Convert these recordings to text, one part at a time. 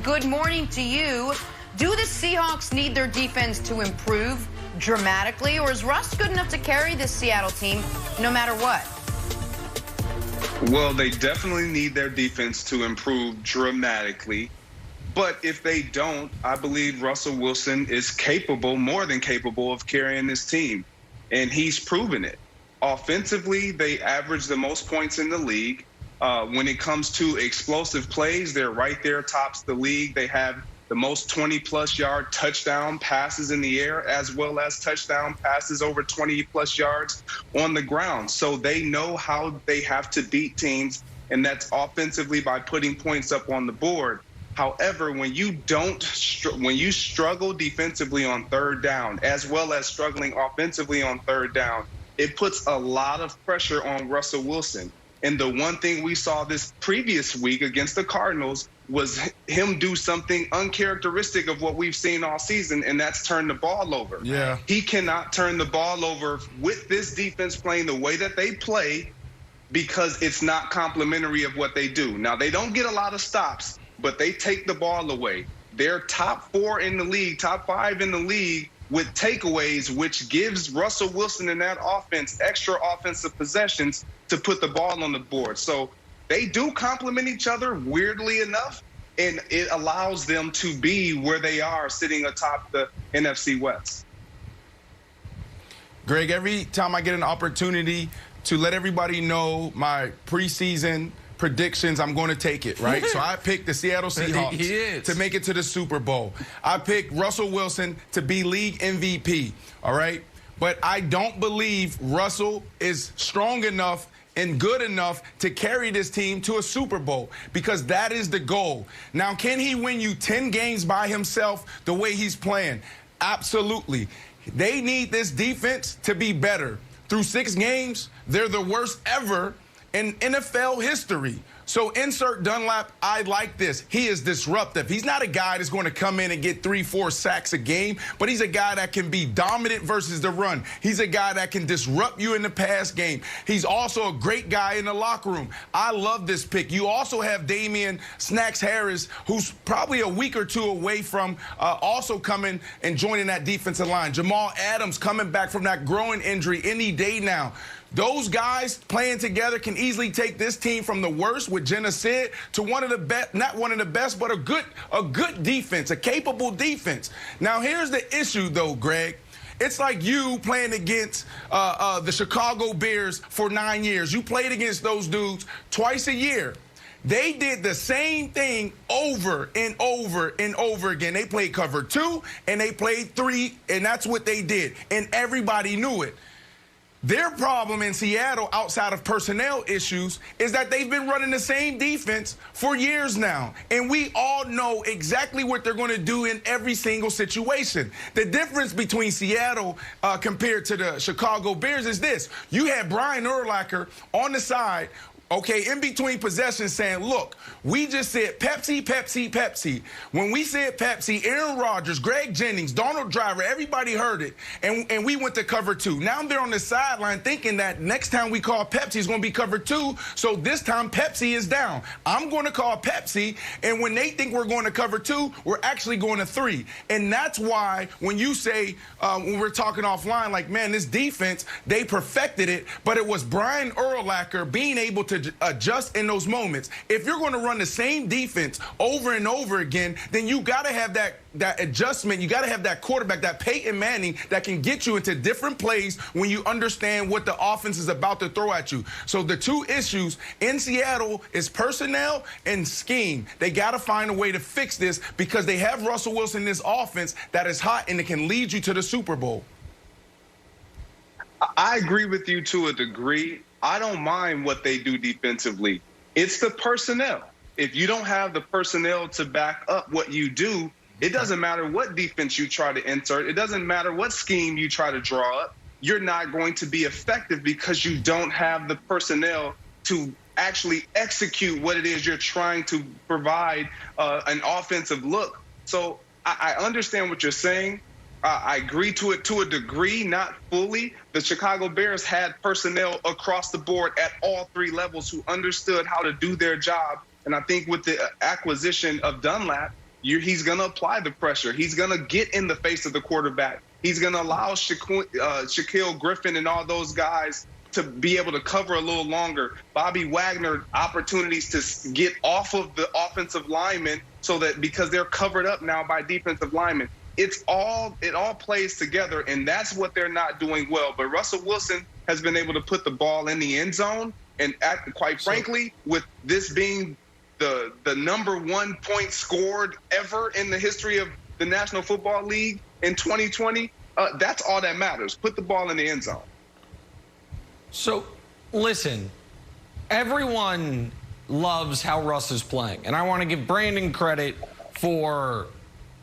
good morning to you. Do the Seahawks need their defense to improve dramatically, or is Russ good enough to carry this Seattle team no matter what? Well, they definitely need their defense to improve dramatically. But if they don't, I believe Russell Wilson is capable, more than capable, of carrying this team. And he's proven it. Offensively, they average the most points in the league. When it comes to explosive plays, they're right there, tops the league. They have the most 20-plus yard touchdown passes in the air, as well as touchdown passes over 20-plus yards on the ground. So they know how they have to beat teams, and that's offensively by putting points up on the board. However, when you struggle defensively on third down, as well as struggling offensively on third down, it puts a lot of pressure on Russell Wilson. And the one thing we saw this previous week against the Cardinals was him do something uncharacteristic of what we've seen all season, and that's turn the ball over. Yeah. He cannot turn the ball over with this defense playing the way that they play, because it's not complimentary of what they do. Now, they don't get a lot of stops, but they take the ball away. They're top 4 in the league, top 5 in the league with takeaways, which gives Russell Wilson and that offense extra offensive possessions to put the ball on the board. So they do complement each other, weirdly enough, and it allows them to be where they are, sitting atop the NFC West. Greg, every time I get an opportunity to let everybody know my preseason predictions, I'm going to take it, right? So I picked the Seattle Seahawks to make it to the Super Bowl. I picked Russell Wilson to be league MVP, all right? But I don't believe Russell is strong enough and good enough to carry this team to a Super Bowl, because that is the goal. Now, can he win you 10 games by himself the way he's playing? Absolutely. They need this defense to be better. Through 6 games, they're the worst ever in NFL history. So insert Dunlap. I like this. He is disruptive. He's not a guy that's going to come in and get 3-4 sacks a game, but he's a guy that can be dominant versus the run. He's a guy that can disrupt you in the pass game. He's also a great guy in the locker room. I love this pick. You also have Damian Snacks Harris, who's probably a week or two away from also coming and joining that defensive line. Jamal Adams coming back from that growing injury any day now. Those guys playing together can easily take this team from the worst with Jenna Sid to one of the best, not one of the best, but a good defense, a capable defense. Now, here's the issue, though, Greg. It's like you playing against the Chicago Bears for 9 years. You played against those dudes twice a year. They did the same thing over and over and over again. They played cover 2 and they played 3, and that's what they did. And everybody knew it. Their problem in Seattle, outside of personnel issues, is that they've been running the same defense for years now. And we all know exactly what they're going to do in every single situation. The difference between Seattle compared to the Chicago Bears is this. You had Brian Urlacher on the side, okay, in between possessions saying, look, we just said Pepsi, Pepsi, Pepsi. When we said Pepsi, Aaron Rodgers, Greg Jennings, Donald Driver, everybody heard it, and we went to cover 2. Now they're on the sideline thinking that next time we call Pepsi, it's going to be cover 2, so this time Pepsi is down. I'm going to call Pepsi, and when they think we're going to cover 2, we're actually going to 3. And that's why when you say, when we're talking offline, like, man, this defense, they perfected it, but it was Brian Urlacher being able to adjust in those moments. If you're going to run the same defense over and over again, then you got to have that adjustment. You got to have that quarterback, that Peyton Manning, that can get you into different plays when you understand what the offense is about to throw at you. So the two issues in Seattle is personnel and scheme. They got to find a way to fix this, because they have Russell Wilson in this offense that is hot and it can lead you to the Super Bowl. I agree with you to a degree. I don't mind what they do defensively. It's the personnel. If you don't have the personnel to back up what you do, it doesn't matter what defense you try to insert. It doesn't matter what scheme you try to draw up. You're not going to be effective because you don't have the personnel to actually execute what it is you're trying to provide an offensive look. So I understand what you're saying. I agree to it to a degree, not fully. The Chicago Bears had personnel across the board at all 3 levels who understood how to do their job. And I think with the acquisition of Dunlap, he's going to apply the pressure. He's going to get in the face of the quarterback. He's going to allow Shaquille Griffin and all those guys to be able to cover a little longer. Bobby Wagner, opportunities to get off of the offensive linemen so that because they're covered up now by defensive linemen. It all plays together, and that's what they're not doing well. But Russell Wilson has been able to put the ball in the end zone, and quite frankly, with this being the #1 point scored ever in the history of the National Football League in 2020, that's all that matters. Put the ball in the end zone. So, listen, everyone loves how Russ is playing, and I want to give Brandon credit for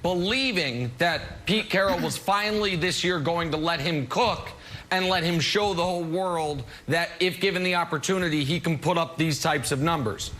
believing that Pete Carroll was finally this year going to let him cook and let him show the whole world that if given the opportunity, he can put up these types of numbers.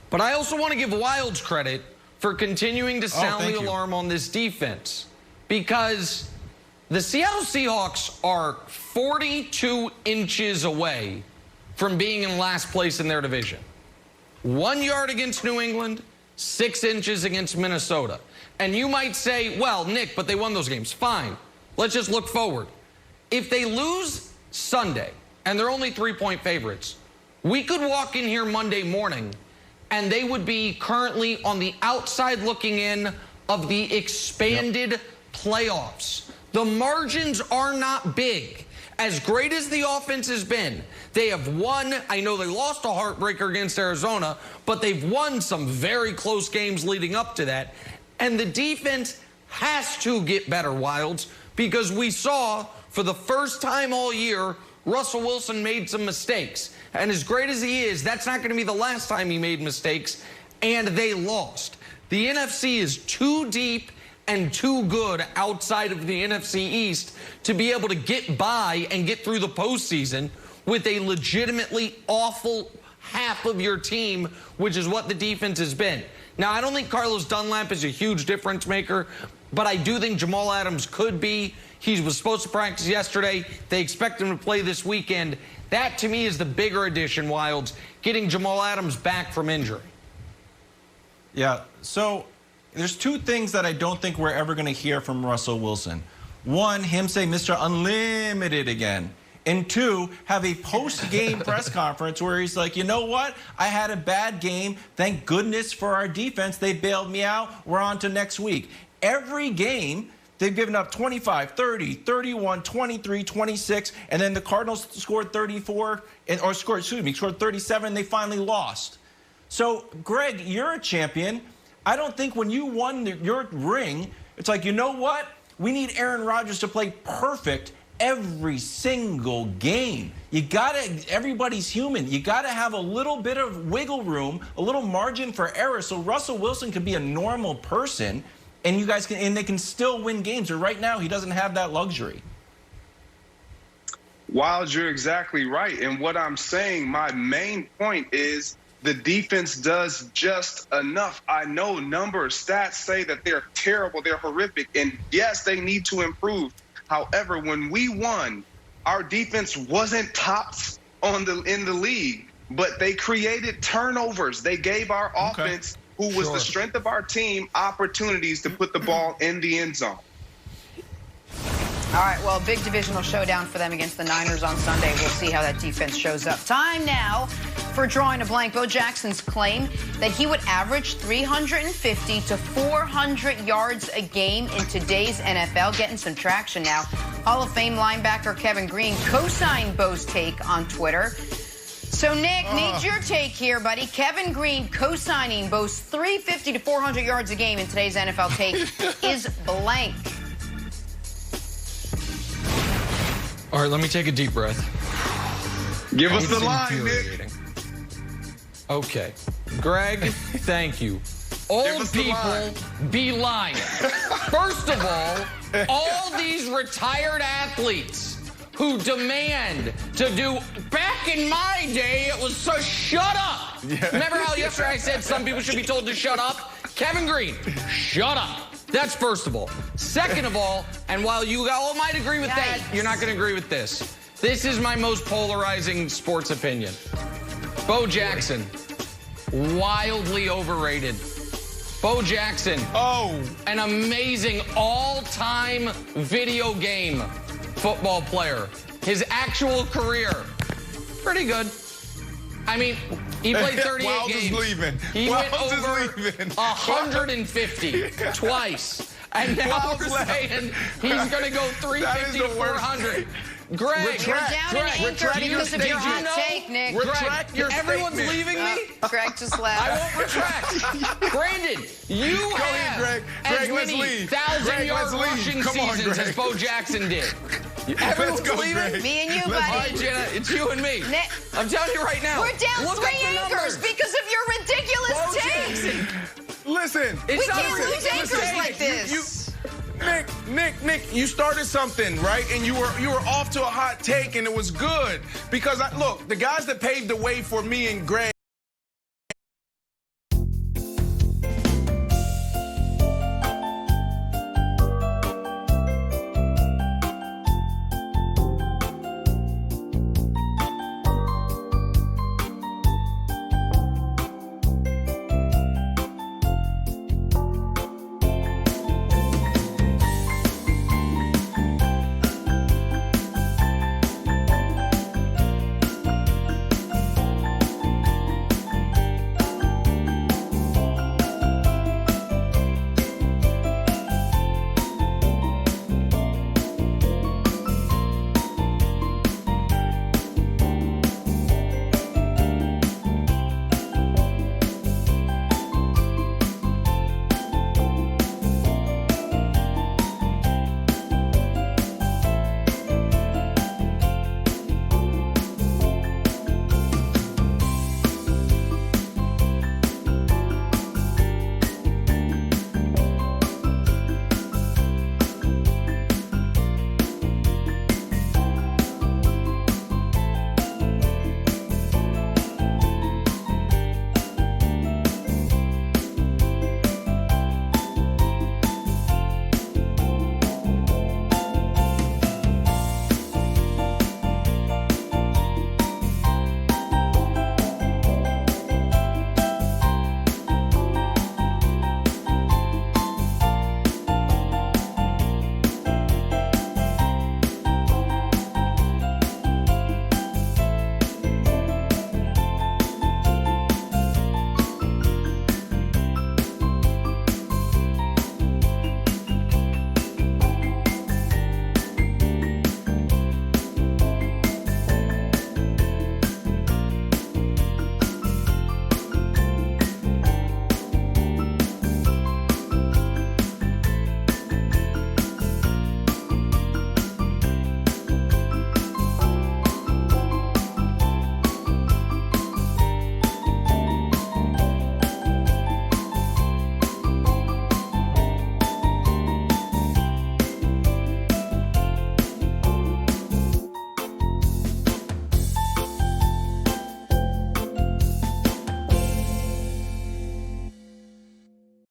But I also want to give Wilds credit for continuing to sound the alarm on this defense, because the Seattle Seahawks are 42 inches away from being in last place in their division. 1 yard against New England, 6 inches against Minnesota. And you might say, well, Nick, but they won those games. Fine. Let's just look forward. If they lose Sunday and they're only 3-point favorites, we could walk in here Monday morning and they would be currently on the outside looking in of the expanded playoffs. The margins are not big. As great as the offense has been, they have won. I know they lost a heartbreaker against Arizona, but they've won some very close games leading up to that. And the defense has to get better, Wilds, because we saw for the first time all year, Russell Wilson made some mistakes. And as great as he is, that's not going to be the last time he made mistakes, and they lost. The NFC is too deep and too good outside of the NFC East to be able to get by and get through the postseason with a legitimately awful half of your team, which is what the defense has been. Now, I don't think Carlos Dunlap is a huge difference maker, but I do think Jamal Adams could be. He was supposed to practice yesterday. They expect him to play this weekend. That, to me, is the bigger addition, Wilds, getting Jamal Adams back from injury. Yeah, so there's two things that I don't think we're ever going to hear from Russell Wilson. One, him say Mr. Unlimited again. And two, have a post-game press conference where he's like, you know what? I had a bad game. Thank goodness for our defense. They bailed me out. We're on to next week. Every game, they've given up 25, 30, 31, 23, 26, and then the Cardinals scored 37, they finally lost. So, Greg, you're a champion. I don't think when you won your ring, it's like, you know what? We need Aaron Rodgers to play perfect every single game. You gotta, everybody's human. You gotta have a little bit of wiggle room, a little margin for error, so Russell Wilson can be a normal person, and you guys can, and they can still win games. Or right now, he doesn't have that luxury. Wild, you're exactly right. And what I'm saying, my main point is the defense does just enough. I know numbers, stats say that they're terrible, they're horrific, and yes, they need to improve. However, when we won, our defense wasn't tops in the league, but they created turnovers. They gave our offense, who was the strength of our team, opportunities to put the ball in the end zone. All right, well, big divisional showdown for them against the Niners on Sunday. We'll see how that defense shows up. Time now for drawing a blank. Bo Jackson's claim that he would average 350 to 400 yards a game in today's NFL, getting some traction now. Hall of Fame linebacker Kevin Green co-signed Bo's take on Twitter. So, Nick, needs your take here, buddy. Kevin Green co-signing Bo's 350 to 400 yards a game in today's NFL take is blank. All right, let me take a deep breath. Give us the line, Nick. Okay. Greg, thank you. Old people be lying. First of all these retired athletes who demand to do, back in my day, it was so shut up. Yeah. Remember how yesterday I said some people should be told to shut up? Kevin Green, shut up. That's first of all. Second of all, and while you all might agree with that, you're not going to agree with this. This is my most polarizing sports opinion. Bo Jackson, wildly overrated. Bo Jackson. Oh. An amazing all-time video game football player. His actual career, pretty good. I mean, he played 38 Wild games. Is leaving. He Wild went is over leaving. 150 twice. And now Wild we're left. saying he's going to go 350 to 400. Greg, You're down in anchor because of your hot take, Nick. Retract your everyone's statement. leaving me? Greg just left. I won't retract. Brandon, you Go have ahead, Greg. as Greg, let's many leave. 1,000-yard Greg, let's rushing leave. Come on, seasons Greg. as Bo Jackson did. Let's Everyone's go, leaving? Greg. Me and you, Let's All right, buddy. Jenna, it's you and me. Nick. I'm telling you right now. We're down Look 3 up the anchors numbers. because of your ridiculous Bo takes. Jackson. Listen. It's We not can't a lose ridiculous anchors take. like this. Nick, you started something, right? And you were off to a hot take, and it was good. Because, look, the guys that paved the way for me and Greg